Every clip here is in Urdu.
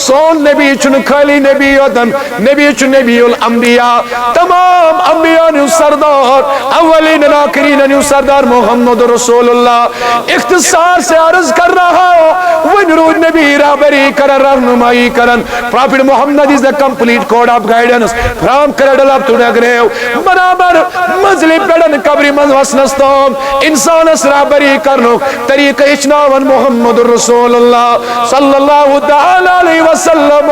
سون نبی چھن خالی نبی یوتن نبی چھن نبی الانبیاء تمام انبیاء نیو سردار اولین آخرین نیو سردار محمد رسول اللہ اختصار سے عرض کر رہا ون رود نبی رہبری کرن رہنمائی کرن prophet Muhammad is the complete code of guidance from cradle up to the grave برابر مزلی پیڑن قبری من وسنستوم انسان اس رہبری کرنو طریق اچناون محمد رسول اللہ صلی اللہ تعالی علیہ وسلم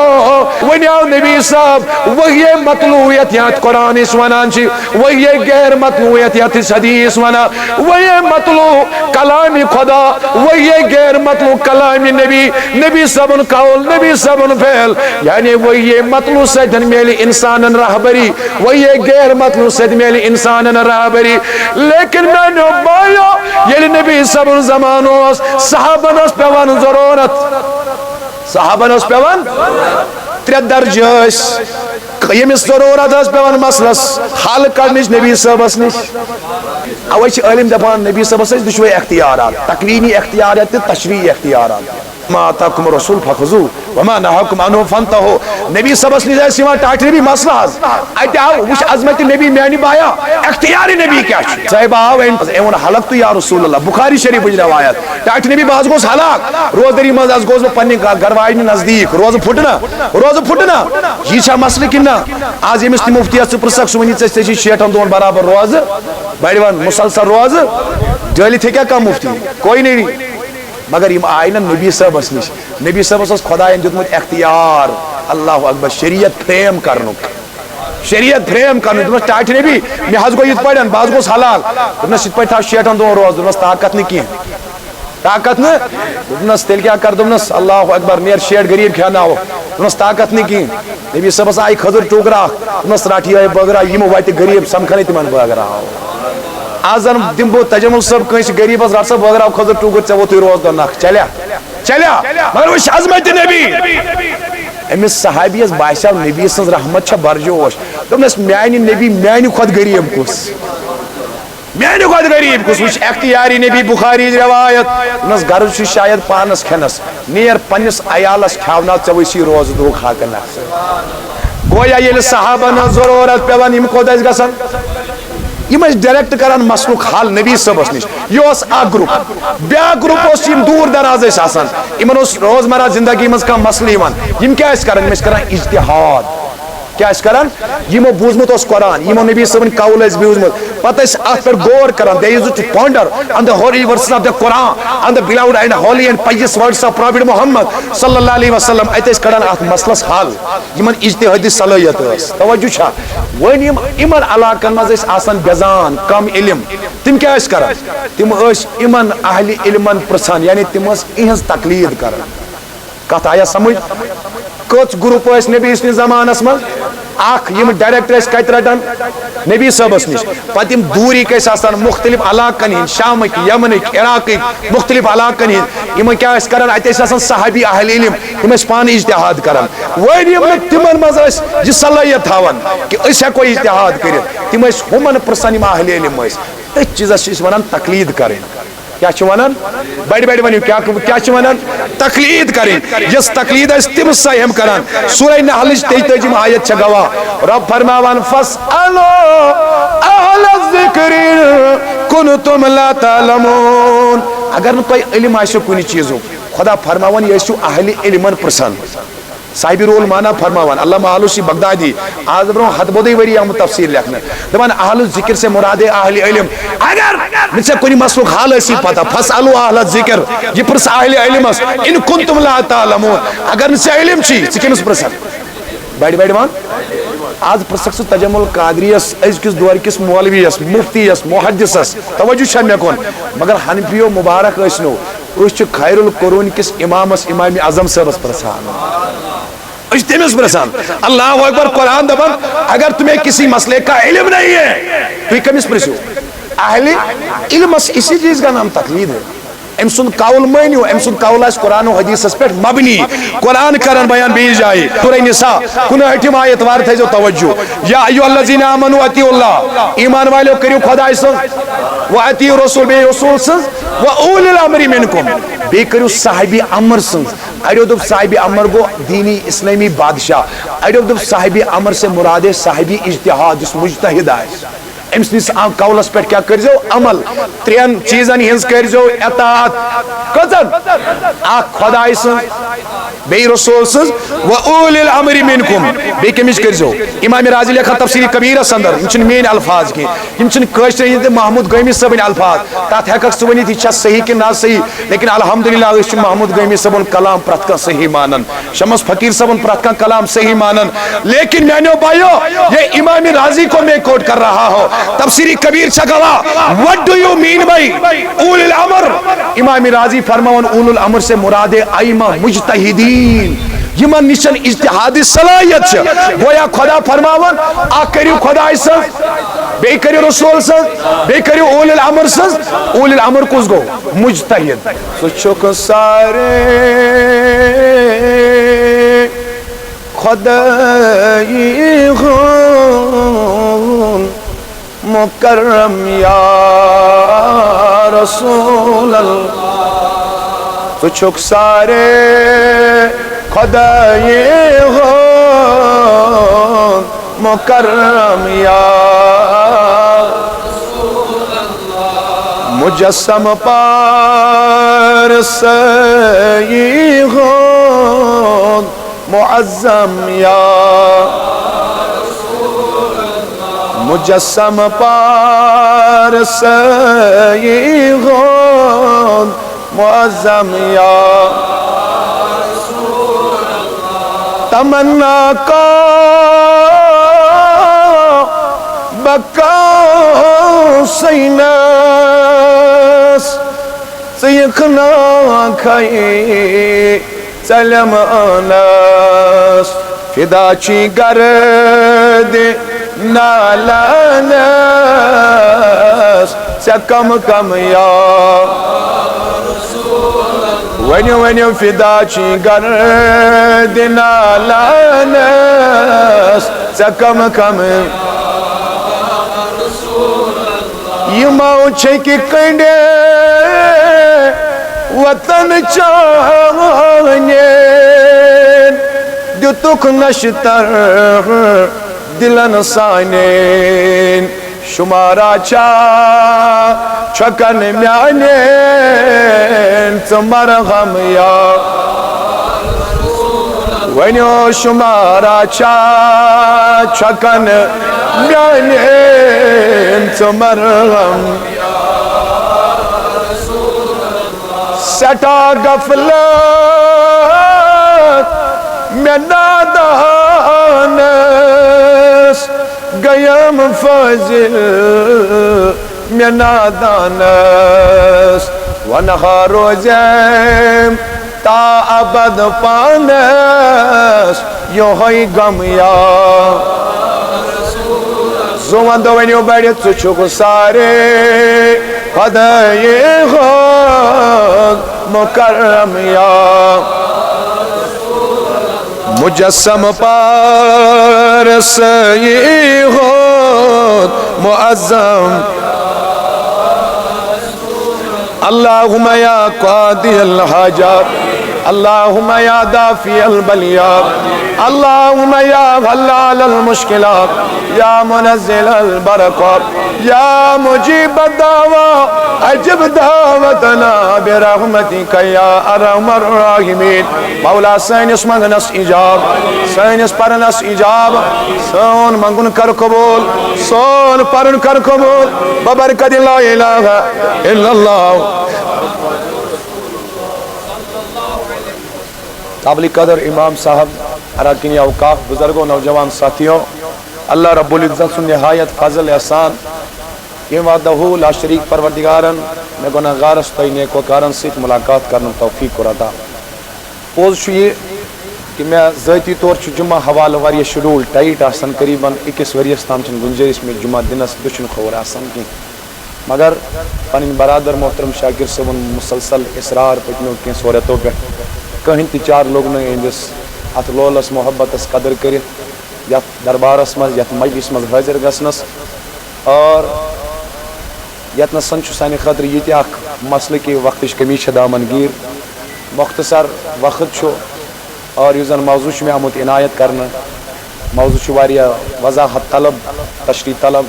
ونیاو نبی صاحب وہی مطلوعیت یاد قرآن اس ونان چی وہی غیر مطلوعیت یاد حدیث ونا وہی مطلوع کلام خدا وہی غیر مطلوع کلام نبی نبی صاحب قول نبی صاحب فعل یعنی وہی مطلوع سیدن میلی انسان رہبری وہی غیر مطلوع سید میلی انسان رہبری لیکن میں نے بایا یہ نبی صاحب زمانوں صحابہ نس پیوان ضرورت صحابہ نس پیوان ترے درجہ یمس ضرورت اس پیوان مسلس حل کرنش نبی صاحبس نش اوے چھ علم دپان نبی صاحبس دشوے اختیارات تکوینی اختیارات تہ تشریعی اختیارات ما آتاکم رسول فخذو وما نہاکم عنہ فانتہو نبی صاحبس نش اس یوان ٹاٹری بھی مسئلہ اتہ آو وچ عظمت نبی میانی بایا اختیار نبی کیا چھ صاحب آو ایون حلق تو یا رسول اللہ بخاری شریف وچ روایت ٹاٹ نبی باز گوس ہلاک روزدری مز از گوس پنی گھروائی نزدیک روز پھٹنا یہ چھا مسئلہ کنہ آج یمس مفتی اس پرسک سونی ژے شیٹن دون برابر روز بڑوان مسلسل روز جٲلِتھ ہیٚکیٛا کانٛہہ مفتی کوئی نہیں مگر یم آئی نا نبی صاحب اس نش نبی صاحب اس خدایان دیتمت اختیار اللہ اکبر شریعت فریم کرنک دمس ٹاٹ نبی مے حظ گو یت پڑھن باز گوس حلال دمس یت پڑھا شیٹن دون روز دمس طاقت نہ کین طاقت نہ دمس تیل کیا کر دمس اللہ اکبر نیر شیٹ غریب کھاناو دمس طاقت نہ کین نبی صاحب آئی کھزر ٹوکرا دمس راٹھی آئی بغرا یم وات غریب سمکھنے تمن بغرا آزن دمبو تجمل صاحب کنس غریبس رٹ صاحب بغرا کھزر ٹوکر ژے ووت روز دہ نکھ چلیا مگر وچ عظمت نبی امس صحابیس باسیو نبی سن رحمت چھ برجوش دمس میانی نبی میانی کھت غریب کس وچ اختیاری نبی بخاری روایت دمس غرض چھ شاید پانس کھنس نیر پنس عیالس کھاونا ژے وسی روز دہ حق نکھ گویا یل صحابہ ن ضرورت پیوان یم کود اس گسن یم ڈائریکٹ کران مسلک حل نبی صاحبس نش یہ اخ گروپ بیا گروپ دور دراز آسان یمن روزمرہ زندگی مز کم مسئلہ یم کیا کران یم کران اجتہاد کیا کران یمو بوزمت قرآن یمو نبی صاحب قول بوزمت پتہ ات پہ غور کران they used to ponder on the holy verses of the Quran on the beloved and holy and pious words of Prophet Muhammad صلی اللہ علیہ وسلم ات کڑان ات مسلس حل یمن اجتہادی صلاحیت توجہ چھا ون یمن علاقن مز آسان بیزان کم علم تم کیا کران تم یمن اہل علمن پرسان یعنی تم اہز تقلید کران کت آیا سمجھ کچھ گروپ نبی سن زمانس من اخ یم ڈائریکٹر کت رٹان نبی صاحبس نش پتہ دوری آسان مختلف علاقن ہند شامک یمنک عراقک مختلف علاقن ہند یم کیا کران ات آسان صحابی اہل علم تم پان اجتہاد کران ون تمن مز یہ صلاحیت تھاون کہ اس ہیکو اجتہاد کرت تم ہمن پرسان یم اہل علم تھی چیزس ونان تقلید کریں کیا ونان بڑی بڑی ونیو کیا ونان تقلید کریں جس تقلید تم سہم کران سورہ نحل 33 آیت چھ گواہ رب فرماوان فاسألو اہل الذکر کنتم لا تعلمون اگر نہ تہ علم آسو کن چیزو خدا فرماوان یہ اہل علمن پرسن صاحب رول مانا فرماوان علامہ آلوسی بغدادی آج برو ہتھ بودی وری آمد تفسیر لکھنے دپان اہل الذکر سے مراد اہل علم اگر مجھ سے کوئی مسلوق حال ایسی پتا فاسألو اہل الذکر یہ پرس اہل علم ان کنتم لا تعلمون اگر مجھ سے علم چی سکمس پرسن بیڑی وان آج پرسک سے تجمل قادریس از کس دور کس مولویس مفتیس محدثس توجہ چھن میں کون مگر حنفیو مبارک اسنو اس خیر القرون کس امامس امام اعظم صاحبس پرسان تمس پرسان اللہ اکبر قرآن دپان اگر تمہیں کسی مسئلے کا علم نہیں ہے تو کمس پرسو اہل علم اسی چیز کا نام تقلید ہے ام سن قول مانیو ام سن قول اس قرآن و حدیث اس پر مبنی قرآن کرن بیان بیج جائے سورہ نساء کنہ اٹھم آیت وار تھے جو توجہ یا ایھا الذین آمنوا اطیعوا اللہ ایمان والو کریو خدا سن و اطیعوا رسول بے رسول سن و اولی الامر منکم بے کریو صاحب امر سن اڑیو دب صاحب امر گو دینی اسلامی بادشاہ اڑیو دب صاحب امر سے مراد صاحب اجتہاد جس مجتہد آئے امس نس قولس پہ کیا کرزو عمل ترین چیزن ہنز کرزو اطاعت کزن اخ خدای سن بی رسول سن و اولی الامر منکم بی کمش کرزو امام راضی لکھا تفسیر کبیر سندر ہمچن مین الفاظ کی ہمچن کشتر ہند محمود گویمی صبن الفاظ تات حقق سونی تھی چھا صحیح کہ نہ صحیح لیکن الحمدللہ اس محمود گویمی صبن کلام پرت کا صحیح مانن شمس فقیر صبن پرت کا کلام صحیح مانن لیکن میں نے بھائیو یہ امام راضی کو میں کوٹ کر رہا ہوں تفسیری کبیر چگوا what do you mean by اول الامر امام راضی فرماون اول الامر سے مراد ائمہ مجتہدین یمن نشن اجتہادی صلاحیت چھ گویا خدا فرماون آ کریو خدا سے بے کریو رسول سے بے کریو اول الامر سے اول الامر کس گو مجتہد سو چک سارے خدای غون مکرم یا رسول اللہ تو چھک سارے خدای غون مکرم یا رسول اللہ مجسم پار سی غون معظم یا مجسم پار سی غون معظم یا تمنا کا بکا سینس سیخنا کھائی سلم انس فدا چی گرد نالانس سکم کم یا ونیو ونیو فدا چی گرد نالانس سکم کم یماؤ چھکی کنڈے وطن چاہنین دیتک نشتر دلن سانین شمارا چاہ چھکن میانین تمر غم یا ونیو شمارا چاہ چھکن میانین تمر غم سٹا غفلت میں نادانس گیم فضل میں نادانس ونہا روزیم تا ابد پانس یوں ہوئی غم یا زوان دوینیو بیڑیت سچو سارے خدای غون مکرم یا مجسم پار سی غون معظم اللہم یا قاضی الحاجات اللہم یا دافی البلیات اللہم یا حلال المشکلات یا منزل البرکات یا مجیب الدعوة عجب دعوتنا برحمتك یا ارحم الراحمین مولا سینس منگنس ایجاب سینس پرنس ایجاب سون منگن کر قبول سون پرن کر قبول ببرکت لا الہ الا اللہ قابل قدر امام صاحب اراکین اوقاف بزرگوں نوجوان ساتھیوں اللہ رب العزت سن نہایت فضل احسان یہ وعدہو لا شریک پروردگارن میں گناہ غارس تو نیک وکارن سیت ملاقات کرنا توفیق کرتا پوز چھو یہ کہ میں ذاتی طور چھو جمعہ حوالہ واریہ شیڈول ٹائٹ آسن قریباً 21 وریس تام چھن گنجائش میں جمعہ دنس دشن خور آسن کی مگر پنن برادر محترم شاکر صاحب مسلسل اصرار پکنوں کی صورتوں پہ کہیں تی چار لوگ نے اندس ات لولس محبت اس قدر کرت یت دربارس مز یت مجلس مز حاضر گسنس اور یت نسن چھ سانہ خاطر یہ اخ مسئلہ کہ وقتش کمی چھ دامن گیر مختصر وقت چھو اور یُس زن موضوع چھُ مےٚ آمُت عنایت کرنہٕ موضوع چھُ واریاہ وضاحت طلب تشریح طلب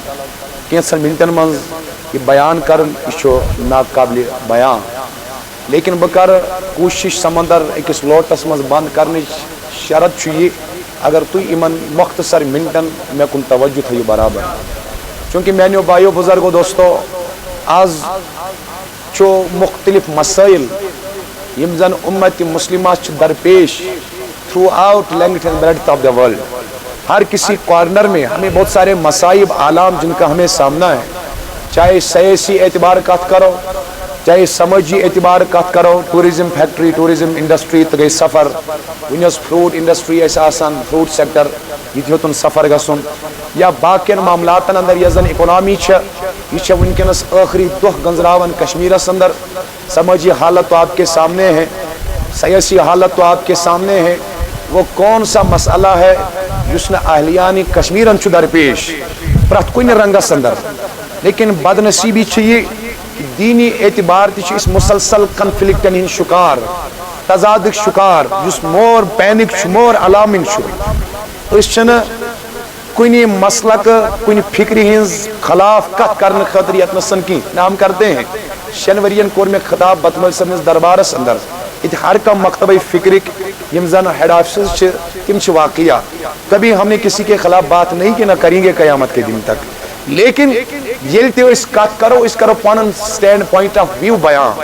کینٛژن منٹن منٛز یہ بیان کرُن یہ چھُ ناقابل بیان لیکن بہٕ کرٕ کوٗشِش سمندر أکِس لوٹس منٛز بنٛد کرنٕچ شرط چھُ یہِ اگر تُہۍ یِمن مختصر منٹن مےٚ کُن توجہ تھٲیِو برابر چوٗنٛکہِ میانیو بایو بزرگو دوستو آز چھُ مختلف مسائل یم زن امت مسلمہ چھِ درپیش throughout length and breadth of the world ہر کسی کارنر میں ہمیں بہت سارے مصائب عالم جن کا ہمیں سامنا ہے چاہے سیاسی اعتبار کت کرو چاہے سماجی اعتبار کت کرو ٹورزم فیکٹری ٹورزم انڈسٹری تو گئی سفر ونس فروٹ انڈسٹری آسان فروٹ سیکٹر یہ ہوتن سفر گھن یا باقین معاملاتن اندر یہ زن اکنامی یہ ونکس آخری دہ گنزراون کشمیرس اندر سماجی حالت تو آپ کے سامنے ہے سیاسی حالت تو آپ کے سامنے ہے وہ کون سا مسئلہ ہے جس نے اہلیان کشمیرن چھ درپیش پرت کن رنگس اندر لیکن بدنصیبی یہ دینی اعتبار تہ اس مسلسل کنفلکٹن ہند شکار تضادک شکار جس مور پینک مور علامنگ اس کنی مسلک کنی فکری ہز خلاف کت کرنے خاطر یتنسن کی ہم کرتے ہیں شین ورین کور میں خطاب بطمل صاحب دربارس اندر یہ ہر کا مکتبہ فکرک یم زن ہیڈ آفیسز تم واقعہ کبھی ہم نے کسی کے خلاف بات نہیں کہ نہ کریں گے قیامت کے دن تک لیکن یل تہ کت کرو اس کرو پن سٹینڈ پوائنٹ آف ویو بیان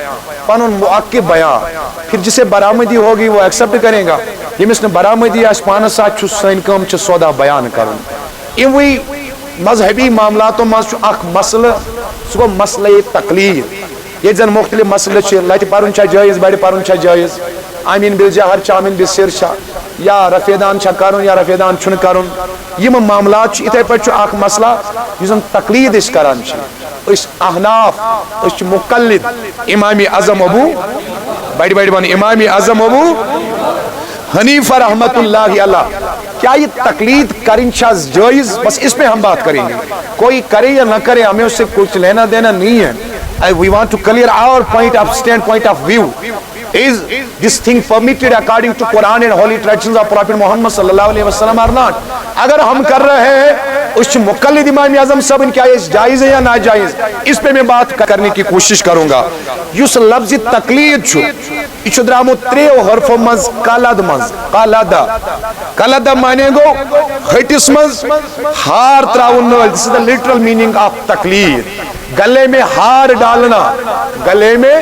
پن موقع بیان پھر جسے برآمدی ہوگی وہ ایکسیپٹ کرے گا یمس نے برآمدی آس پانس ساتھ سن کم سودا بیان کرن اوی مذہبی معاملاتوں مز اخ مسئلہ سہ گو مسئلہ تقلید یہ زن مختلف مسئلہ لتہ پرن جائز بڑ پرن جائز آمین بل جہر آمین بل سر یا رفیدان کرن یا رفیدان چھن کرن یم معاملات اتھے پہ اخ مسئلہ اس زن تقلید اس کران اس احناف اس مقلد امام اعظم ابو بڑ بڑ بن امام اعظم ابو حنیفہ رحمت اللہ علیہ کیا یہ تقلید کریں جائز بس اس پہ ہم بات کریں گے کوئی کرے یا نہ کرے ہمیں اس سے کچھ لینا دینا نہیں ہے we want to clear our point of view is this thing permitted according to Quran and holy traditions of Prophet Muhammad sallallahu alaihi wasallam or not اگر ہم کر رہے ہیں اس مقلد امام اعظم صاحب کیا یہ جائز ہے یا ناجائز اس پہ میں بات کرنے کی کوشش کروں گا اس لفظ تقلید یہ درامت تریو حرفو مز قلد مز قلد مانے گو ہٹس مز ہار تراؤن this is the literal meaning of تقلید گلے میں ہار ڈالنا گلے میں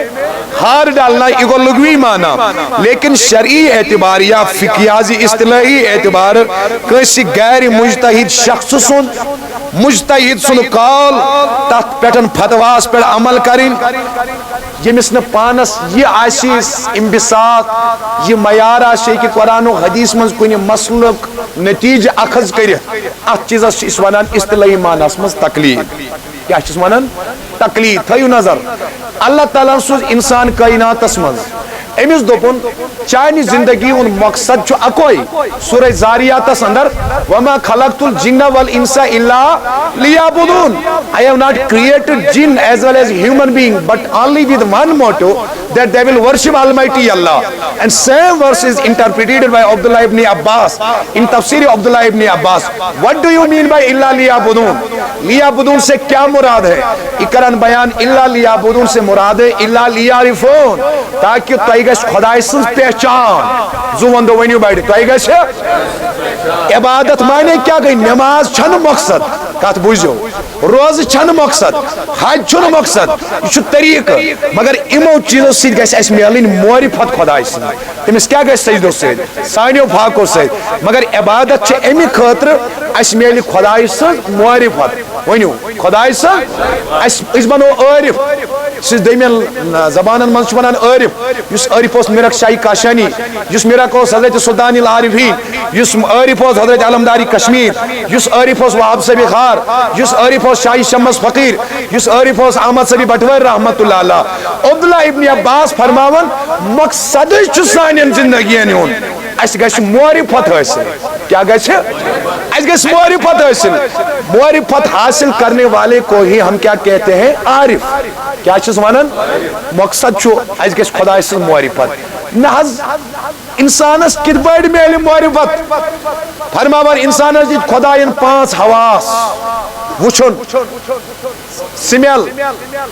ہار ڈالنا یہ لغوی مانا لیکن شرعی اعتبار یا فقیازی اصطلاحی اعتبار کسی غیر مجتہد شخص سن مجتہد سن قول تحت پیٹن فتواس پر عمل کریں یمس نے پانس یہ آسی انبساط یہ معیار آسی کہ قرآن و حدیث من کنی مسلک نتیجہ اخذ کرے ات چیز اس ونان اصطلاحی معنی مز تقلید کیا چیز ونان تقلید تھیو نظر اللہ تعالیٰ سوز انسان کائنات اسمز امس دوپن چانی زندگی ان مقصد چھو اکوئی سورہ زاریات اندر وما خلقت الجن والانس الا لیعبدون I have not created jinn as well as human being but only with one motto that they will worship Almighty Allah and same verse is interpreted by Abdullah ibn Abbas in tafsir Abdullah ibn Abbas what do you mean by illa liyabudun liyabudun سے کیا مراد ہے اقران بیان illa liyabudun سے مراد ہے illa liyarifun تاکہ تائی گش خدای سن پہچان زو وندو ونیو بیٹھ تائی گش عبادت معنی کیا گئی نماز چھن مقصد کات بوجھو روز چھن مقصد حج چھن مقصد یہ چھو طریق مگر امو چیزوں سے گیس اس میلین معرفت خدای سن تمس کیا گیس سجدو سے سانیو پھاکو سے مگر عبادت چھے امی خاطر اس میلی خدای سن معرفت ونیو خدای سن اس بنو عارف سیز دیمین زبانن منچ ونان عارف یس عارف اس میرک شاہی کاشانی یس میرک اس حضرت سلطان العارفین یس عارف اس حضرت علمداری کشمیر یس عارف اس وحاب سبی خار یس عارف اس شاہی شمس فقیر یس عارف اس احمد سبی بٹور رحمت اللہ علیہ عبداللہ ابن عباس فرماون مقصد چسانین زندگیین ہون اس گش معرفت حاصل کیا گش اس گش معرفت حاصل معرفت حاصل کرنے والے کو ہی ہم کیا کہتے ہیں عارف کیا چیز مانن مقصد چھو اس گش خدا اس معرفت نحظ انسانس کت بڑ میل معرفت فرماوان انسانس دیت خداین 5 حواس وچھن سمیل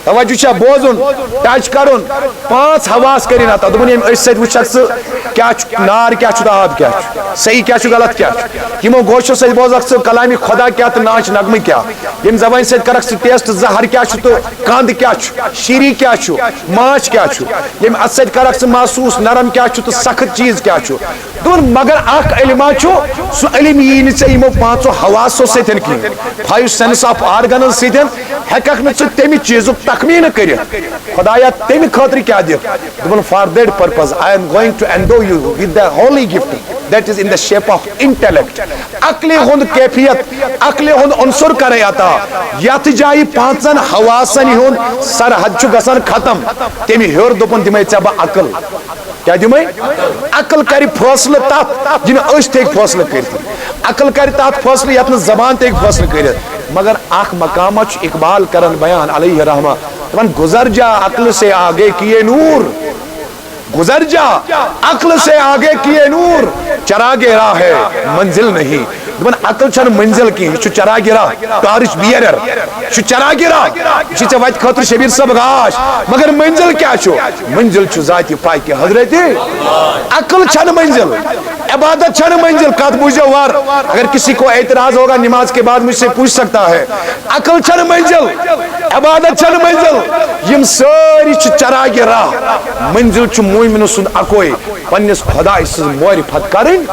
توجہ چھا بوزن ٹچ کرن 5 حواس کرین عطا دپن یم أچھ سۭتۍ وچھکھ ژٕ کیا نار کیا چھُ تہٕ آب کیا چھُ صحیح کیا چھُ غلط کیا چھُ یمو گوشو سۭتۍ بوزکھ ژٕ کلامِ خدا کیا تہٕ ناچ نغمہٕ کیا یم زبانہِ سۭتۍ کرکھ ژٕ ٹیسٹ زہر کیا چھُ تہٕ قند کیا چھُ شیٖری کیا چھُ ماچھ کیا چھُ یم اتھ سۭتۍ کرکھ ژٕ محسوس نرم کیا چھُ تہٕ سخت چیز کیا چھُ دپن مگر اکھ علما چھُ سُہ علم یی نہٕ ژےٚ یمو 5 حواسو سۭتۍ کینٛہہ 5 سینس آف آرگنز سۭتۍ ہیٚککھ نہٕ ژٕ تمہِ چیٖزُک تخمینہٕ کٔرِتھ خدایا تمہِ خٲطرٕ کیٛاہ دِکھ دپن for that purpose I am going to endow you with the holy gift that is in the shape of intellect عقلہِ ہُنٛد کیفیت عقلہِ ہُنٛد عنصر کرے عطا یتھ جایہِ 5 حواسن ہُنٛد سرحد چھُ گژھان ختم تمہِ ہیوٚر دوٚپُن دِمے ژےٚ بہٕ عقل کیا دِمے عقل کرِ فٲصلہٕ تتھ یہِ نہٕ أچھ تہِ ہیٚکہِ فٲصلہٕ کٔرِتھ عقل کرِ تتھ فٲصلہٕ یتھ نہٕ زبان تہِ ہیٚکہِ فٲصلہٕ کٔرِتھ مگر اکھ مقامہ چھُ اقبال کرن بیان علیہ رحمہ دپان گزر جا عقل سے آگے کیے نور گزر جا عقل سے آگے کیے نور چراغ راہ ہے منزل نہیں دپان عقل چھن منزل کی یہ چراغ راہ ٹارچ بیرر یہ چراغ راہ یہ ژےٚ وتہِ خٲطرٕ شبیر صٲب گاش مگر منزل کیا چھُ منزل چھُ ذاتِ پاکہِ حضرت عقل چھن منزل عبادت چھن منزل کت بوجھو وار اگر کسی کو اعتراض ہوگا نماز کے بعد مجھ سے پوچھ سکتا ہے عقل چھن منزل عبادت چھن منزل یم ساری چھ چراغ راہ منزل چھ مومن سن اکوئی پنس خدای سن معرفت کرن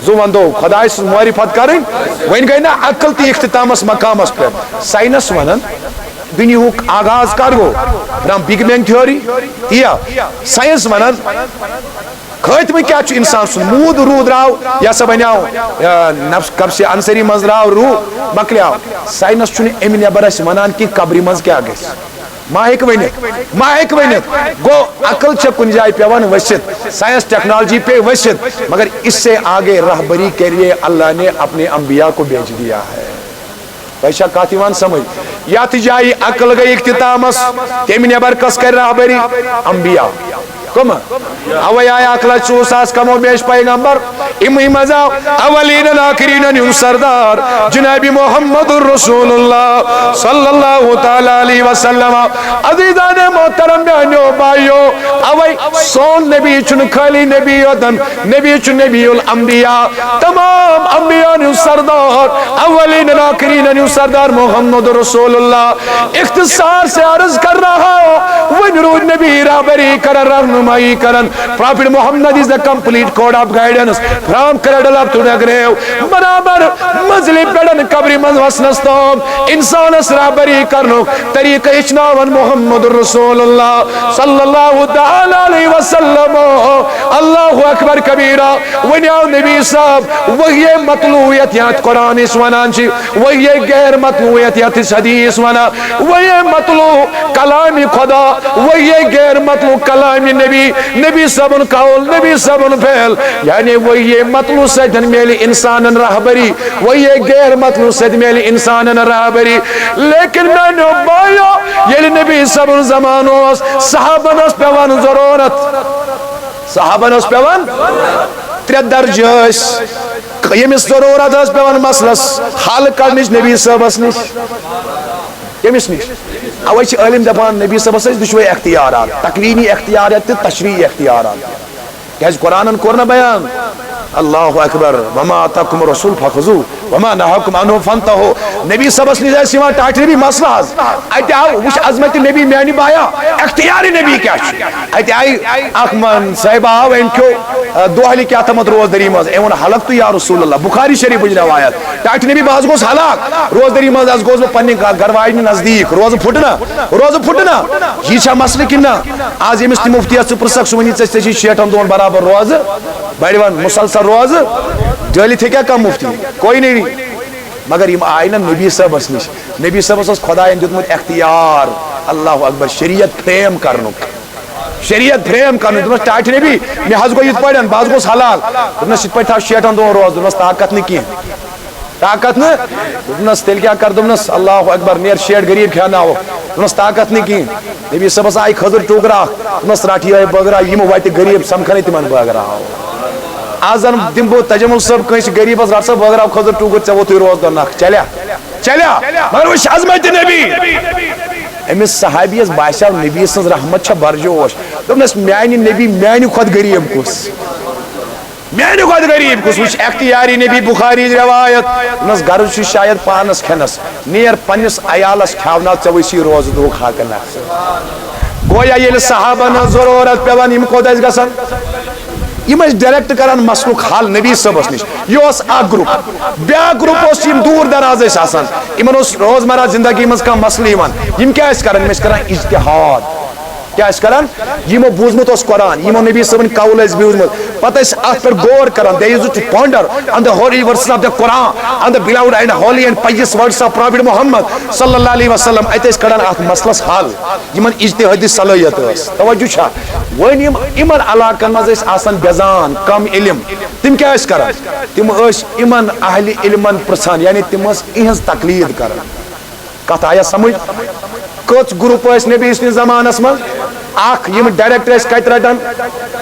زو وندو خدای سن معرفت کرن وین گئی نا عقل تی اختتامس مقامس پر سائنس ونن دنیاہُک آغاز کر go from big bang theory یا سائنس ونن خاتمہ کیا چھُ انسان سن مود روح درٛاو یا سا بنیاو نفس قبض عنصری منٛز درٛاو روح مکلیاو سائنس چھُنہٕ اَمہِ نٮ۪بر اَسہِ ونان کہِ قبرِ منٛز کیٛاہ گژھِ ما ہیٚکہِ ؤنِتھ گو عقل چھےٚ کُنہِ جایہِ پیوان ؤسِتھ سائنس ٹیکنالوجی پہ ؤسِتھ مگر اس سے آگے رہبری کے لیے اللہ نے اپنے انبیاء کو بھیج دیا ہے پیشہ کاتھ یِوان سمجھ یتھ جایہِ عقل گئی اختتامس تمہِ نٮ۪بر کس کرِ رہبری انبیاء کم اوے آیا عقل چوساس کم و بیش پیغمبر امی مزا اولین آخرین نیو سردار جناب محمد رسول اللہ صلی اللہ تعالی علیہ وسلم عزیزان محترم بہنیو بھائیو اوے سون نبی چن خالی نبی ودن نبی چن نبی الانبیاء تمام انبیاء نیو سردار اولین آخرین نیو سردار محمد رسول اللہ اختصار سے عرض کر رہا ہوں ونرو نبی رابری کر رہنم کرن Prophet Muhammad is the complete code of guidance from cradle up to the grave برابر مزلی پیڑن قبری منز وسنستم انسان اسرابری کرنو طریق اچناون محمد رسول اللہ صلی اللہ تعالی علیہ وسلم اللہ اکبر کبیرہ ونیاو نبی صاحب وہی مطلوعیت یات قرآن اس ونان چی وہی غیر مطلوعیت یات حدیث ونا وہی مطلوع کلام خدا وہی غیر مطلوع کلام نبی صاحب قول نبی صاحب فعل یعنی وہی مطلوع سجن میلی انسان رہبری وہی غیر مطلوع سجن میلی انسان رہبری لیکن میں نے بایا یہ نبی صاحب زمانوس صحابنس پیوان ضرورت صحابنس پیوان 3 درجہ یمس ضرورت اس پیوان مسلس حل کرنش نبی صاحب نش یمس نش اوے چھ علم دپان نبی صاحب اس دشوے اختیارات تکوینی اختیارات تشریعی اختیارات کیاز قرآن کورنا بیان اللہ اکبر وما آتاکم رسول فخذو وما نہاکم عنہ فانتہو نبی صاحب اس نزا سیما ٹاٹری بھی مسئلہ ایت آو وش عظمت نبی میانی بایا اختیاری نبی کیا چھ ایت آئی اخمن صاحب آو انکو دوحلی کیا تمت روز دری مز ایون حلق تو یا رسول اللہ بخاری شریف بجن روایت ٹاٹری نبی باز گوز حلق روز دری مز از گوز پنی گروائی نزدیک روز پھٹنا یہ چھا مسئلہ کننا آج یہ مستی مفتیات سے پرسک سمانی چستے شیٹن دون برابر روز بیڑیوان مسلسل روز جالی تھے کیا کم مفتی کوئی نہیں مگر یہ آئینا نبی صاحب اس نش نبی صاحب اس خدا اندیتمت اختیار اللہ اکبر شریعت فریم کرنک شریعت فریم کرنک دنس ٹاٹ نبی میں حض کو یہ پڑھن باز کو حلال دنس یہ پڑھتا شیطان دون روز دنس طاقت نہیں کی طاقت نہیں دنس تیل کیا کر دنس اللہ اکبر نیر شیٹ غریب کھانا ہو دس طاقت نہیں کہیں نبی صبس آئی خضر ٹوکرا دس راٹھی بغرا یم وات غریب سمکھنے تمن بغرا آز دم بہ تجمل صاحب کنس غریبس رٹ سا بغرا خضر ٹوکر ژے ووت روزگار نکھ چلیا چلیا مگر وچ عظمت نبی امس صحابیس باسیو نبی سن رحمت چھ برجوش دپنس میانہ نبی میانہ کھت غریب کس میانہ کھت غریب کس وچ اختیاری نبی بخاری روایت نس غرض شاید پانس کھنس نیر پنس عیالس کھاونا ژے وسی روز دہک حق نکھ گویا ییٚلہِ صحابن ضرورت پیوان یم کوت گژھان یم ڈائریکٹ کران مسلک حل نبی صبس نش یہ اخ گروپ بیا گروپ یم دور دراز آسان یمن روزمرہ زندگی مز کم مسئلہ یم کیا کران کران اجتہاد کیا کران یمو بوزمت قرآن یمو نبی صبن قول بوزمت پتہ ات پہ غور کران they use to ponder on the holy verses of the Quran on the beloved and holy and pious words of Prophet Muhammad صلی اللہ علیہ وسلم ات کڑان ات مسلس حل یمن اجتہادی صلاحیت توجہ چھا ون یمن علاقن مز آسان بزان کم علم تم کیا کران تم یمن اہل علمن پرسان یعنی تم اہز تقلید کران کت آیا سمجھ کچھ گروپ نبی سن زمانس من اخ یم ڈائریکٹ کت رٹان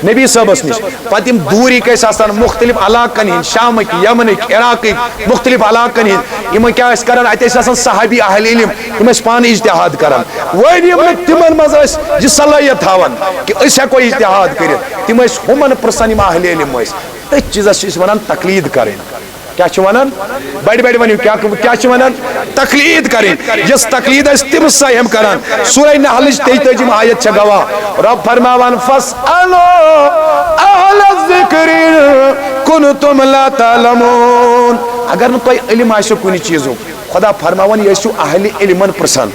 نبی صبس نش پتہ یم دوریک آسان مختلف علاقن ہند شامک یمنک عراقک مختلف علاقن ہند یم کیا کران ات آسان صحابی اہل علم تم پان اجتہاد کران ون یم تمن مز یہ صلاحیت تھاون کہ اس ہیکو اجتہاد کرت تم ہمن پرسان یم اہل علم ات چیزس ونان تقلید کریں کیا ونان بڑ بڑ ونیو کیا ونان تقلید کریں یس تقلید تم سہم کران سورہ نحل 33 آیت گواہ رب فرماوان فاسألوا اہل الذکر کنتم لا تعلمون اگر نہ تہ علم آسو کن چیزو خدا فرماوان یہ اہل علمن پرسان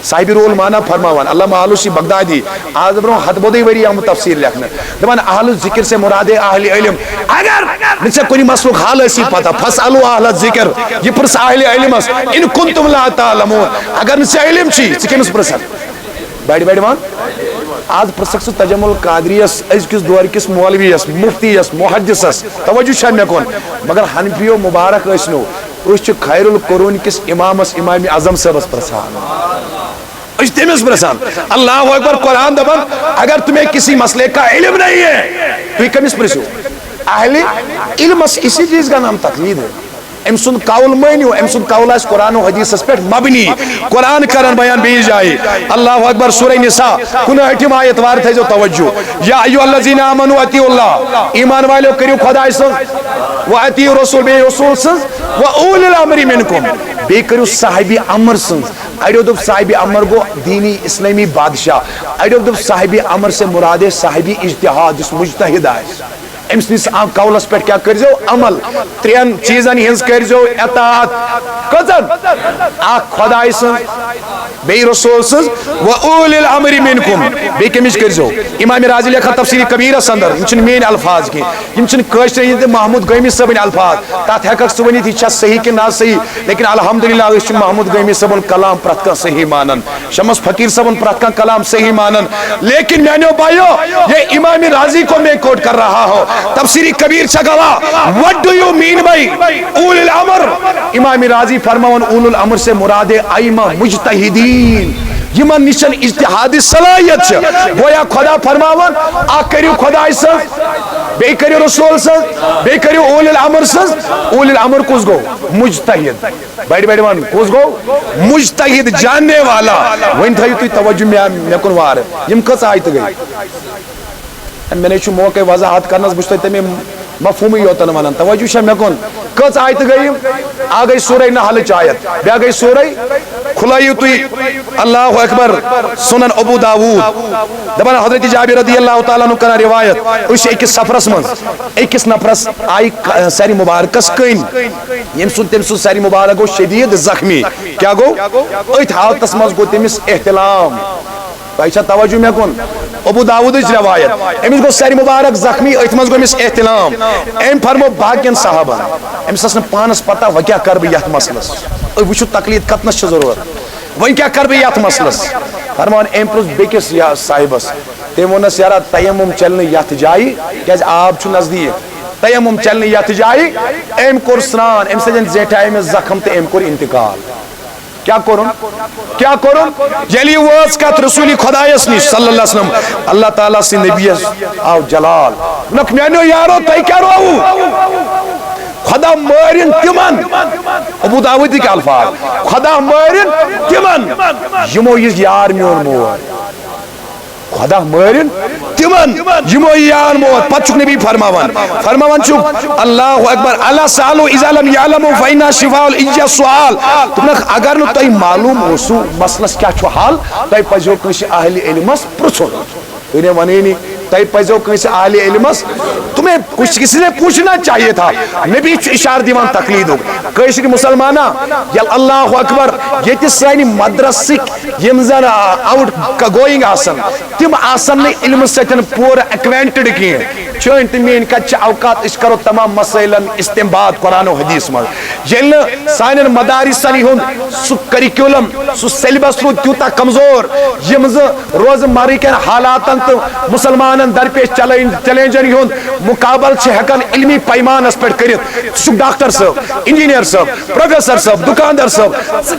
صاحب رول مانا فرماوان علامہ آلوسی بغدادی آج برو ہتھ بدی وری آمد تفسیر لکھنا دپان اہل ذکر سے مراد اہل علم اگر نچے کنی مسلوق حال اسی پتا فاسألوا اہل ذکر یہ پرس اہل علم ان کنتم لا تعلمون اگر نچے علم چی کمس پرسن بیڑی بیڑی مان آج پرسک تجمل قادریس ازکس دور کس مولویس مفتیس محدثس توجہ چھا مے کن مگر حنفیو مبارک ٲسنو اس خیر القرون کس امامس امام اعظم صاحبس پرسان تمس پرسان اللہ اکبر قرآن دپان اگر تمہیں کسی مسئلے کا علم نہیں ہے تو کمس پرسو اہل علم اسی چیز کا نام تقلید ہے ام سن قول مانیو ام سن قول اس قرآن و حدیث اس پر مبنی قرآن کرن بیان بیج جائے اللہ اکبر سورہ نساء 59 آیت وار تھے جو توجہ یا ایھا الذین آمنوا اطیعوا اللہ ایمان والو کریو خدا سن و اطیعوا رسول بے رسول سن و اولی الامر منکم بے کریو صاحب امر سن اڑیو دب صاحب امر گو دینی اسلامی بادشاہ اڑیو دب صاحب امر سے مراد صاحب اجتہاد جس مجتہد ہے امس نس قولس پہ کیا کرزو عمل ترین چیزن ہنز کرزو اطاعت کزن اخ خدای سن بے رسول سن و اولی الامر منکم بے کمش کرزو امام رازی لکھا تفسیر کبیر اندر یہ مین الفاظ کی یہ کشر محمود گیمی صبن الفاظ تات ہیک سونی یہ صحیح کہ نہ صحیح لیکن الحمدللہ اس محمود گیمی صبن کلام پرت کا صحیح مانن شمس فقیر صبن پرت کا کلام صحیح مانن لیکن میانو بھائیو یہ امام رازی کو میں کوٹ کر رہا ہوں تفسیری کبیر چھگوا what do you mean by اول الامر امام رازی فرماون اول الامر سے مراد ائمہ مجتہدین یمن نشن اجتہادی صلاحیت گویا خدا فرماون آ کریو خدا سن بے کریو رسول سن بے کریو اول الامر سن اول الامر کس گو مجتہد بیٹھ بیٹھ مان کس گو مجتہد جاننے والا وین تھا تو توجہ میں کن وار یم کس آیت گئی میں نے موقع وضاحت کرنا بچتا تمہیں مفہومی ہوتا نہ توجہ شاہ میں کون کچھ آیت گئی آ گئی سورہ نحل آیت بیا گئی سورہ کھلائی توی اللہ اکبر سنن ابو داود دبنا حضرت جابر رضی اللہ تعالیٰ عنہ کنا روایت اس ایک سفرس من ایک نفرس آئی ساری مبارکس کن یم سن تم سن ساری مبارک گو شدید زخمی کیا گو ایت حالتس مز گو تمس احتلام بھائی توجہ میں کن ابو داود روایت امس گو ساری مبارک زخمی ات مز گو امس احتلام ام فرمو باقین صحابہ امس اس نے پانس پتہ و کیا کر بہ یت مسلس وچھو تقلید کتنس چھ ضرورت وۄنۍ کیا کر بہ یت مسلس فرمان ام پرس بیکس یا صاحبس تم ونس یارا تیمم چلن یت جائے کیاز آب چھ نزدیک تیمم چلن یت جائے ام کور سران ام سجن زیٹھا امس زخم تے ام کور انتقال کیا کرن یلی واز کت رسول خدایس نش صلی اللہ علیہ وسلم اللہ تعالیٰ سے نبی آو جلال نک میانو یارو تئی کیا رو خدا مارن تمن ابو داودی کے الفاظ خدا مارن تمن یمو یہ یار میون مور خدا مارن تمن یمو یار مور پچک نبی فرماوان چھ اللہ اکبر اللہ سالو اذا لم یعلموا فإن شفاء الإجا سؤال تمن اگر نہ تئی معلوم اوسو مسلس کیا چھ حال تئی پزو کس اہل علمس پرچھن تنے ونینی تئی پزو کس اہل علمس تمہیں کچھ کسی سے پوچھنا چاہیے تھا نبی اشار دیوان تقلید ہو کشر مسلمانہ یل اللہ اکبر یہ تی سانی مدرسک یم زن آؤٹ گوئنگ آسن تم آسن نے علم سیتن پورا ایکوینٹڈ کیے چون تمین کچھ اوقات اس کرو تمام مسائلن استنباد قرآن و حدیث میں یل سانن مدارسانی ہون سو کریکولم سو سیلیبس رو تیوتا کمزور یم زن روز ماری کے حالاتن تو مسلمانن درپیش چیلنجن ہون مقابل سے ہکن علمی پیمان اس پر کرت سو ڈاکٹر صاحب انجینئر صاحب پروفیسر صاحب دکاندار صاحب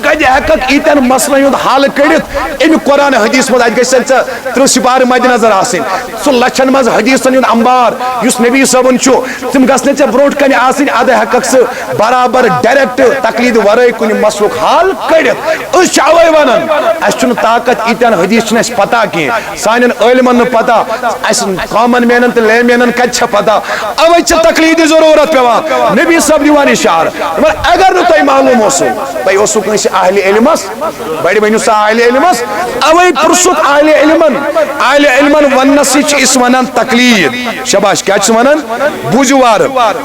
کدی ہکن ایتن مسئلہ ہند حل کرت امی قرآن حدیث مد اج گژھن ترہ سپار مد نظر آسن سو لچھن مز حدیثن ہند انبار یس نبی صاحبن چھو تم گژھن ژے برونٹ کن آسن اد ہکک سہ برابر ڈائریکٹ تقلید ورٲے کُنہِ مسلُک حل کڑت اس اوے ونان اس چھُنہٕ طاقت ایتن حدیث چھُنہٕ اس پتہ کینٛہہ سانٮ۪ن عٲلمن نہٕ پتہ اس کامن مینن تہٕ لے مینن کتہِ چھِ پتہ اوے چھِ تقلیدی ضرورت پیوان نبی صاحب دیوان اشار اگر نہ تۄہہِ معلوم اوسو تۄہہِ اوسو کٲنٛسہِ اہل علمس بڑِ ؤنِو سا اہل علمس اوے پرژھُکھ اہل علمن وننسٕے چھِ أسۍ ونان تقلید شباش کیا چھِ ونان بوٗزِوار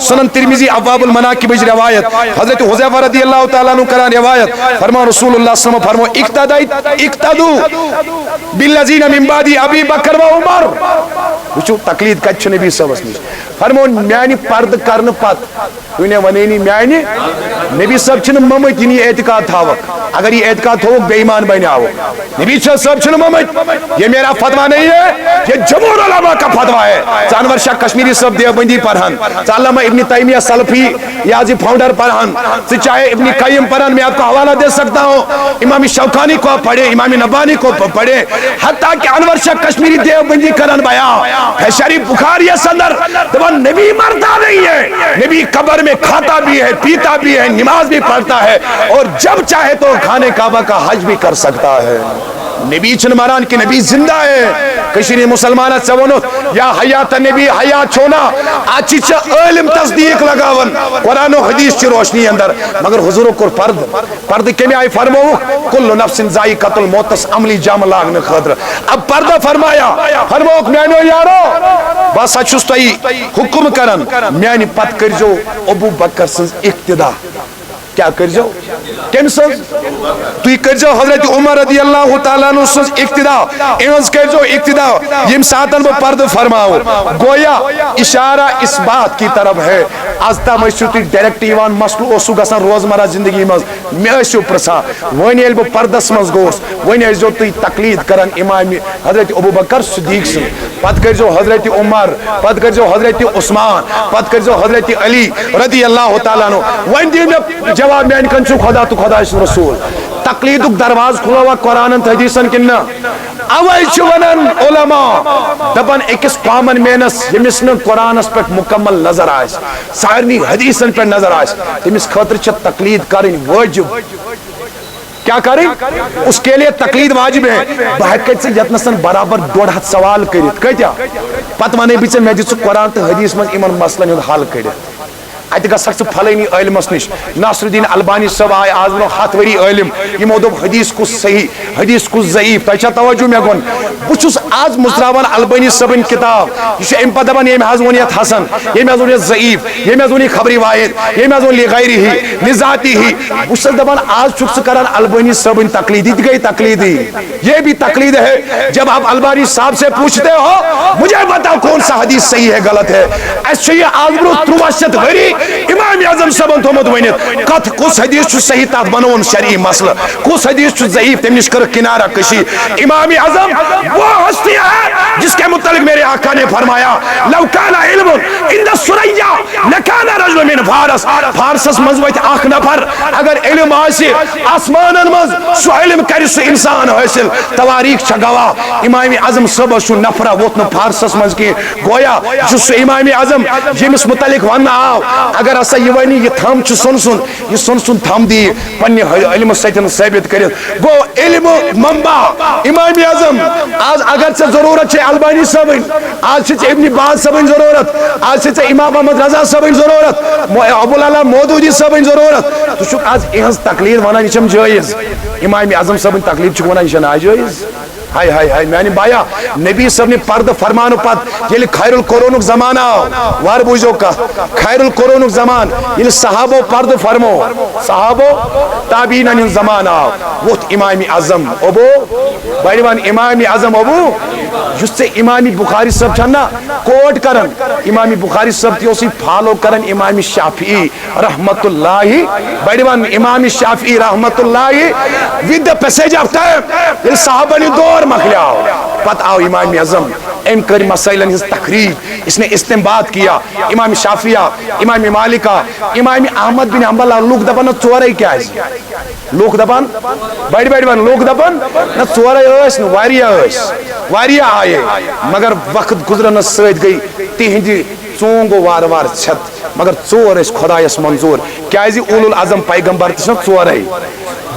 سنن ترمذی ابواب المناقبٕچ روایت حضرت حذیفہ رضی اللہ تعالیٰ عنہ کران روایت فرمان رسول اللہ صلی اللہ علیہ وسلم فرمو اقتدوا بالذین من بعد ابی بکر و عمر وچھو تقلید کتہِ چھِ نبی صاحبس نش فرمو میانہ پرد کرن پت ونینی میانہ نبی صاحب چھنہ ممت یہ اعتقاد تھاوک اگر یہ اعتقاد تھوک بے ایمان بنیاو نبی صاحب چھنہ ممت یہ میرا فتویٰ نہیں ہے یہ جمہور علماء کا فتویٰ ہے انور شاہ کشمیری صاحب دیوبندی پڑھن علامہ ابن تیمیہ سلفی یازی فاؤنڈر پڑھن چاہے ابن قیم پڑھن میں آپ کو حوالہ دے سکتا ہوں امام شوکانی کو پڑھے امام نبانی کو پڑھے حتیٰ کہ انور شاہ کشمیری دیوبندی کرن بیان ہے شریف بخاری اندر دبان نبی مرتا نہیں ہے نبی قبر میں کھاتا بھی ہے پیتا بھی ہے نماز بھی پڑھتا ہے اور جب چاہے تو خانہ کعبہ کا حج بھی کر سکتا ہے نبی چھن مران کہ نبی زندہ ہے کشیری مسلمانہ چونو یا حیات نبی حیات چھونا آچی چھ علم تصدیق لگاون قرآن و حدیث چھ روشنی اندر مگر حضور کو پرد کمی آئی فرمو کل نفس ذائقۃ الموت عملی جام لاغن خضر اب پردہ فرمایا فرمو میانو یارو بس اچھوس تو حکم کرن میانی پت کر جو ابو بکر سنز اقتدا کیا کر جو کم سنز تو کر جو حضرت عمر رضی اللہ تعالیٰ عنہ سنز اقتدا انز کر جو اقتدا یم ساتن وہ پرد فرماؤ گویا اشارہ اس بات کی طرف ہے آزتا مشروطی ڈیریکٹ ایوان مسئلہ اوسو گسان روزمرہ زندگی مز میں ایسو پرسا وینی ایلبو پردس مز گوس وینی ایسو تی تقلید کرن امام حضرت ابو بکر صدیق سے پت کر جو حضرت عمر پت کر جو حضرت عثمان پت کر جو حضرت علی رضی اللہ تعالیٰ عنہ وین دی میں جواب میں انکن چھو خدا تو خدا اس رسول تقلیدک دروازہ کھلا ہوا قرآن حدیثن کننا اوے چونن علماء دبن اکس کامن مینس یمس نے قرآن اس پر مکمل نظر آئے سارنی حدیثن پر نظر آئے تمس خاطر چھ تقلید کریں واجب کیا کریں اس کے لیے تقلید واجب ہے بحقیقت سے جتنسن برابر 1.5 سوال کرت کتیا پت ونے بیچ میں جس قرآن تو حدیث میں ایمن مسئلہ حل کرت اتہ گھس پھلنی علمس نش ناصر الدین البانی صاحب آئے آز برو 7 ؤری علم یمو دوپ حدیث کو صحیح حدیث کو ضعیف تہ توجہ مے گون بچس آز مزراوان البانی صاحبن کتاب یہ ام پہ دپان یم حض ونیت حسن یم حض ونیت ضعیف یم حض ونی خبری واحد یم حض ونی غیری ہی لذاتی ہی بچس دپان آز چھک سہ کران البانی صاحبن تقلیدی گئی تقلیدی یہ بھی تقلید ہے جب آپ البانی صاحب سے پوچھتے ہو مجھے بتاؤ کون سا حدیث صحیح ہے غلط ہے اس یہ آز برو 63 ؤری امام اعظم صاحب صاحبن تھومت ونت کت کس حدیث صحیح تات بنون شرعی مسئلہ کس حدیث ضعیف تم نش کر کنارہ کشی امام اعظم وہ ہستی ہے جس کے متعلق میرے آقا نے فرمایا لو کان علم عند الثریا لکان رجل من فارس فارسس مز وت اخ نفر اگر علم آسی آسمانن مز سو علم کر سو انسان حاصل تواریخ چھ گواہ امام اعظم صبح سو نفرہ ووت نہ فارسس مز کی گویا سو امام اعظم یمس متعلق ون آو اگر ہسا یہ ونی یہ تھم چھ سن سن تھم دی پنہ علم سۭتۍ ثابت کرت گو علم منبع امام اعظم آج اگر سے ضرورت ہے البانی صاحبن آج سے ابن باز صاحبن ضرورت آج سے امام احمد رضا صاحبن ضرورت ابوالعلا مودودی صاحبن ضرورت تو چھک آج اہنز تقلید ونان یہ جائز امام اعظم صاحبن تقلید چھک ونان یہ ناجائز ہائے ہائے ہائے میانی بایا نبی صاحب نے پرد فرمانو پت یہ خیر القرون زمان آو وار بوجھو کا خیر القرون زمان یہ صحابو پرد فرمو صحابو تابعین زمان آو وہ امام اعظم ابو بڑیوان امام اعظم ابو جس سے امام بخاری صاحب چھنا کوٹ کرن امام بخاری صاحب تیوسی فالو کرن امام شافعی رحمت اللہ بڑیوان امام شافعی رحمت اللہ with the passage of time یہ صحابہ نے دور مکلیاؤ پت آو امام اعظم ام کر مسائلن ہز تخریج اس نے استنباط کیا امام شافعیہ امام مالکہ امام احمد بن حنبل لوگ دپان ژورے کیا لوگ دپان بڑی ون لوگ دپان نہ ژورے واریاہ آئے مگر وقت گزرنس سۭتۍ گئی تہندِ ژونگو وار وار چھت مگر ژور خدایس منظور کیازِ اولو العظم پیغمبر تہ ژورے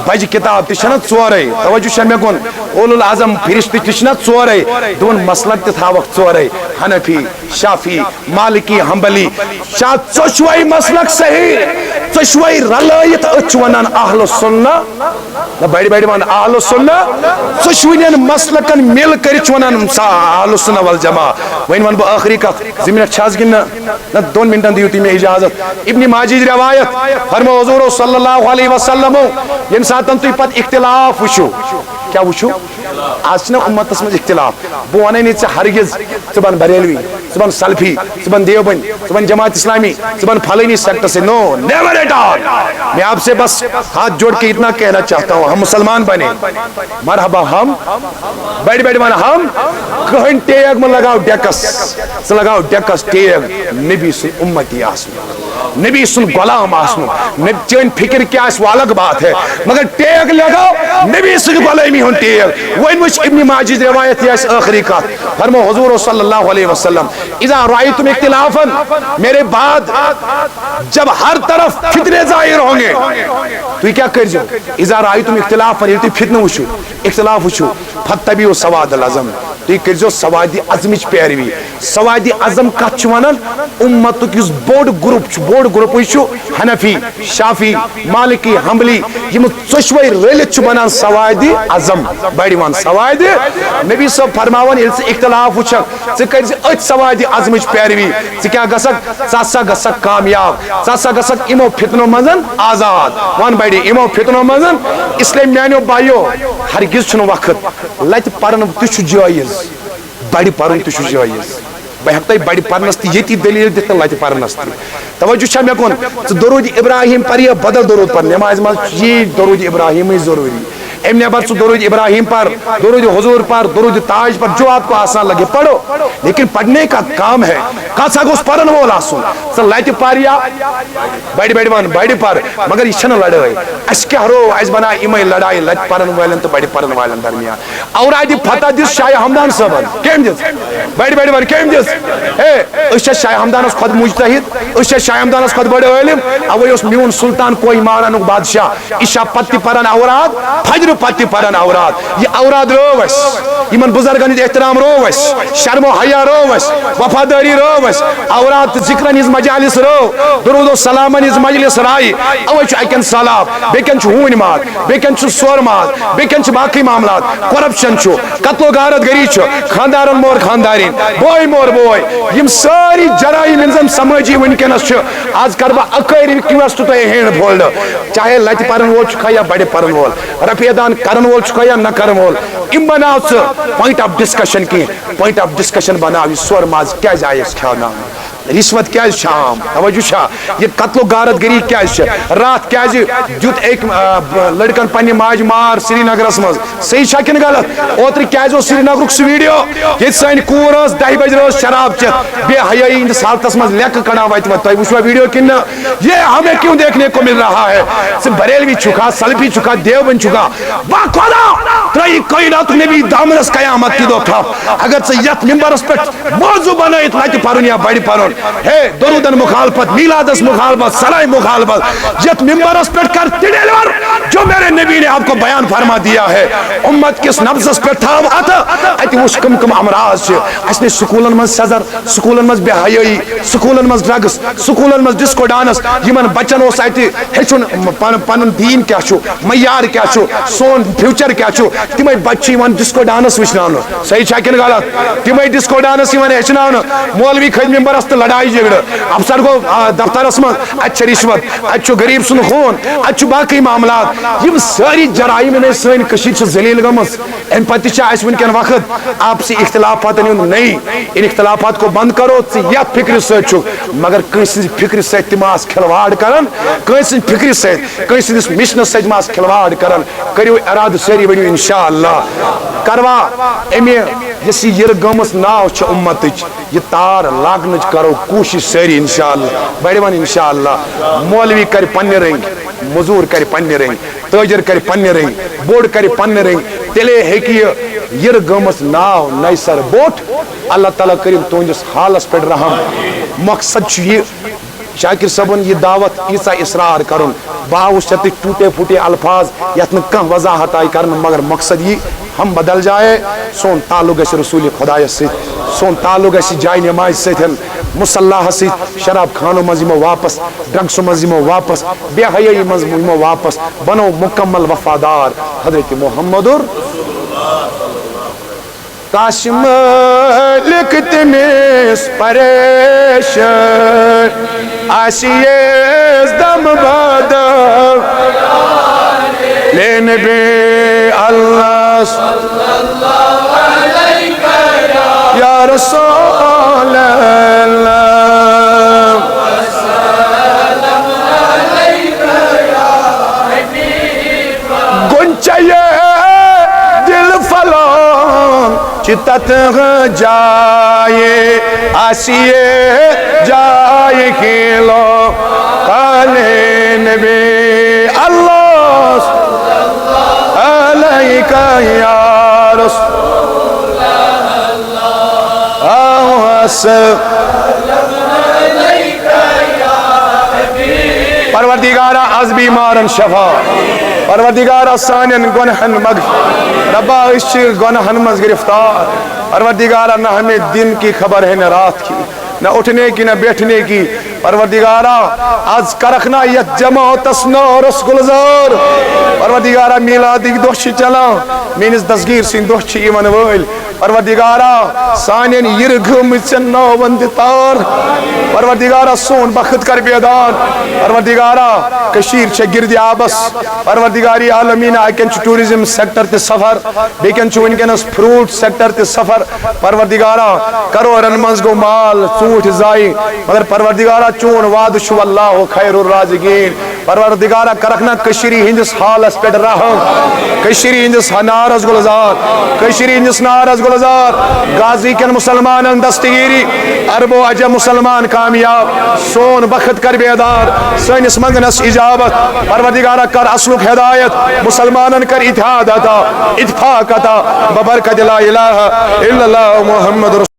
بج کتاب تہ ژورے توجہ چھ مے کن اولو العظم فرشتہ تہ ژورے دون مسلک تہ تھاوک ژورے حنفی شافعی مالکی حنبلی شاہ ژوشوے مسلک صحیح ژوشوے رلائت اچ ونان اہل السنہ نہ بڑی ون اہل السنہ ژوشوین مسلکن مل کر ونان اہل السنہ والجماع ون ون بہ آخری کت 2 منٹ چھاز گن نہ 2 منٹن دیو تی میں اجازت ابن ماجہ روایت فرمو حضور صلی اللہ علیہ وسلم یم ساتن تھی پت اختلاف وچھو کیا وچھو آج نا امتس مز اختلاف بہ ون ژے ہرگز ژٕ بن بریلوی ژٕ بن سلفی ژٕ بن دیوبند ژٕ بن جماعت اسلامی ژٕ بن فلانی سیکٹر سے نو نیور ایٹ آل میں آپ سے بس ہاتھ جوڑ کے اتنا کہنا چاہتا ہوں ہم مسلمان بنے مرحبا ہم بڑی ون ہم کہن ٹیگ میں لگاؤ ڈیکس ژٕ لگاؤ ڈیکس ٹیگ نبی سن امتی آسنو نبی سن غلام آسنو چین فکر کیا اس وہ الگ بات ہے مگر ٹیگ لگاؤ نبی سن غلامی ہن ٹیگ وین وچ ابن ماجہ روایت ہے اس آخری کا فرمو حضور صلی اللہ علیہ وسلم اذا رأیتم اختلافا میرے بعد جب ہر طرف فتنے ظاہر ہوں گے تو کیا کر جو اذا رأیتم اختلافا یہ فتنہ وچھو اختلاف وچھو فتبیو سواد العظم تو کر جو سواد اعظم پیروی سواد اعظم کت چھ ونان امت کس بوڑ گروپ وچھو حنفی شافی مالکی حنبلی یم ژوشوے رلت بنان سواد اعظم بڑی ون سواد نبی صاحب فرماون یل اختلاف وچھک ژٕ کر ات سواد اعظم پیروی ژٕ کیا گژھک ژٕ ہسا گژھک کامیاب ژٕ ہسا گژھک یمو فتنو منزن آزاد ون بڑی یمو فتنو منزن اس لیے میانو بھائیو ہرگز چھن وقت لت پرن تہ جائز بڑی پرن تہ جائز بہ ہیکہ بڑی پرنس تہ یتی دلیل دتھ لت پرنس تہ توجہ چھ مے کن ژٕ درود ابراہیم پر یا بدل درود پر نماز مز یہ درود ابراہیم ضروری ام نبر ژٕ درود ابراہیم پر درود حضور پر درود تاج پر جو آپ کو آسان لگے پڑھو لیکن پڑھنے کا کام ہے کسا گوس پرن وول آسن ژٕ لتہ پر یا بڑی ون بڑی پر مگر یہ چھن لڑائی اس کیا رو اس بنا امی لڑائی لت پرن والن تو بڑی پرن والن درمیان اوراد فتح دس شاہ حمدان صاحب کیم دس بڑی ون کیم دس اے اس شاہ حمدان اس خود مجتہد اس شاہ حمدان اس خود بڑے علم اوے اس میون سلطان کوئی مارن بادشاہ عشاء پتی پرن اوراد فجر پتی پرن اوراد یہ اوراد روس یمن بزرگن احترام روس شرم و حیا روس وفاداری روس اوراد ذکرن از مجالس رو درود و سلامن از مجلس رائی اوے چھ اکن سلام بیکن چھ ہون مات بیکن چھ سور مات بیکن چھ باقی معاملات کرپشن چھ قتل و غارت گری چھ خاندارن مور خاندارین بوئی مور بوئی یم ساری جرائم انزم سمجھی ونکنس چھ آج کربا اکیر ریکویسٹ تو ہینڈ بولڈ چاہے لت پرن وول چھ یا بڑے پرن وول رفیدان کرن وول چھ یا نہ کرن وول ام بناو پوائنٹ آف ڈسکشن کی پوائنٹ آف ڈسکشن بناو یہ سور ماز کیا جائے اس کھانا رشوت کیا شام توجہ شاہ یہ قتل و غارت گری کیا رات کیا دیت ایک لڑکن پنہ ماج مار سری نگرس مز صحیح شاہ کن غلط اوتر کیا سری نگرک سہ ویڈیو یہ سن کور 10 بج روز شراب چت بے حیائی ہندس حالتس مز لیک کڑا وت تھی وچوا ویڈیو کن یہ ہمیں کیوں دیکھنے کو مل رہا ہے بریلوی چھکا سلفی چھکا دیوبند چھکا با خدا ترائی کائنات نبی دامنس قیامت کی دو تھپ اگر سے یت ممبرس پہ موضوع بنائیت لائت پرن یا بڑی پرن ہے درودن مخالفت میلادس مخالفت سلائی مخالفت یت ممبرس پہ کر ڈیلیور جو میرے نبی نے آپ کو بیان فرما دیا ہے امت کس نبضس پہ تھا ات وش کم کم امراض اس نے سکولن مز سزر سکولن مز بے حیائی سکولن مز ڈرگس سکولن مز ڈسکو ڈانس یمن بچن اس ات ہچن پن دین کیا چھو معیار کیا چھو سون فیوچر کیا چھو تمے بچی ون ڈسکو ڈانس وچناون صحیح چھا کن غلط تمے ڈسکو ڈانس ون ہچناون مولوی کھج ممبر است لڑائی جھگڑ افسر کو دفترس مز اچھا رشوت اچھا غریب سن خون اچھا باقی معاملات یم ساری جرائم نے سن کشید ذلیل گمس ان پتہ اس ونکن وقت آپسی اختلافات نہیں ان اختلافات کو بند کرو یا فکر سچو مگر کنس فکر ست تماس کھلواڑ کرن کنس فکر ست کنس مشن ست ماس کھلواڑ کرن کریو اراد سری ونیو انشاءاللہ کروا امی یس یر گمس ناو چھ امت یہ تار لاگن کرو کوشش سری انشاءاللہ بڑی ون انشاءاللہ مولوی کر پنہ رنگ مزور کر پنہ رنگ تاجر کر پنہ رنگ بوڑ کر پنہ رنگ تیلے ہیکی یر گمس ناو نیسر بوٹ اللہ تعالیٰ کریم تونجس حالس پر رحم مقصد یہ شاکر صاحبن یہ دعوت ایسا اصرار کرن باوشت ٹوٹے پھوٹے الفاظ یتن کم وضاحت آئی کرن مگر مقصد یہ ہم بدل جائے سون تعلق اس رسول خدا سے سون تعلق اس جائے نماز سے مصلح سے شراب خانوں مزیمو واپس ڈرگسو مزیمو واپس بے حیائی مزیمو واپس بنو مکمل وفادار حضرت محمد کاشم لکت مس پریشان آسیز دم بادم لین بے اللہ صلی اللہ علیہ یا رسول اللہ وسلم علیہ یا حبیب گنچے دل فلان چتت جائے آسیے جائے کھیلو کالے نبی اللہ علیکہ یا رسول اللہ علیکہ یا حبیب پروردگارہ از بیمارن شفا پروردگارہ سانین گنہن مغفرت ربا اس گنہن مز گرفتار پروردگارہ نہ ہمیں دن کی خبر ہے نہ رات کی نہ اٹھنے کی نہ بیٹھنے کی پروردگارہ آج کرخنا یت جمع تسنو رس گلزار پروردگارہ میلادی دوشی چلا مینس دسگیر سین دوشی ایمان ویل پروردگارہ سانین یرگ مچن نو بندتار پروردگارہ سون بخت کر بیدار پروردگارہ کشیر چھ گرد آبس پروردگاری عالمین آکن چھ ٹوریزم سیکٹر تے سفر بیکن چھ ونکنس فروٹ سیکٹر تے سفر پروردگارہ کروڑن منز گو مال ژوٗنٛٹھۍ زائی مگر پروردگارہ چون وعد شو اللہ خیر الرازقین پروردگارہ کرکنا کشیری ہندس حالس پیٹ رحم کشیری ہندس نارس گلزار کشیری ہندس نارس گلزار غازی کن مسلمان دستگیری عرب و عجم مسلمان کامیاب سون بخت کر بیدار سنس منگنس اجابت پروردگارہ کر اصلک ہدایت مسلمان کر اتحاد عطا اتفاق عطا ببرکت لا الہ الا اللہ محمد رسول